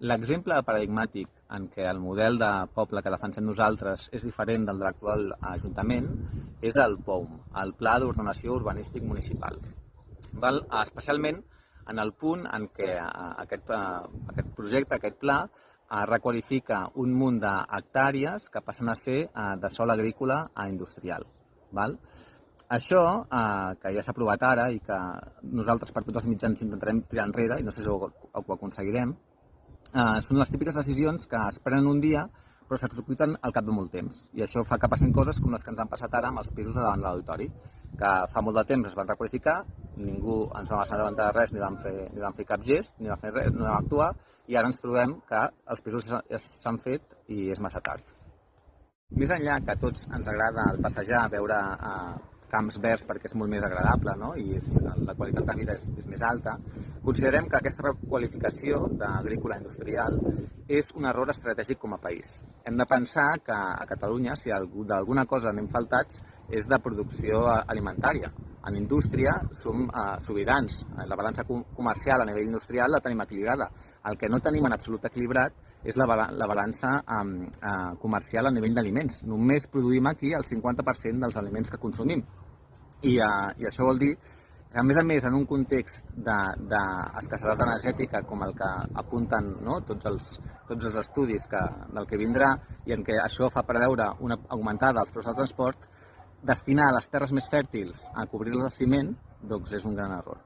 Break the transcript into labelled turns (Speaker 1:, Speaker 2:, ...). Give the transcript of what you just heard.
Speaker 1: L'exemple paradigmàtic en què el model de poble que defensem nosaltres és diferent del de l'actual Ajuntament és el POUM, el Pla d'Ordenació Urbanístic Municipal. Especialment en el punt en què aquest projecte, aquest pla, requalifica un munt d'hectàrees que passen a ser de sòl agrícola a industrial. Això, que ja s'ha aprovat ara i que nosaltres per tots els mitjans intentarem tirar enrere, i no sé si ho aconseguirem, són les típiques decisions que es prenen un dia però s'executen al cap de molt temps. I això fa que passin coses com les que ens han passat ara amb els pisos de davant de l'auditori, que fa molt de temps es van requalificar, ningú ens va assabentar de res, ni vam fer cap gest, ni vam fer res, no vam actuar, i ara ens trobem que els pisos s'han fet i és massa tard. Més enllà que a tots ens agrada el passejar, veure camps verds perquè és molt més agradable, no? I la qualitat de vida és més alta, considerem que aquesta requalificació d'agrícola industrial és un error estratègic com a país. Hem de pensar que a Catalunya, si d'alguna cosa anem faltats, és de producció alimentària. En indústria som sobirans. La balança comercial a nivell industrial la tenim equilibrada. El que no tenim en absolut equilibrat és la balança comercial a nivell d'aliments. Només produïm aquí el 50% dels aliments que consumim. I això vol dir que, a més, en un context d'escassedat energètica com el que apunten tots els estudis del que vindrà i en què això fa preveure una augmentada dels preus del transport, destinar les terres més fèrtils a cobrir-les de ciment doncs és un gran error.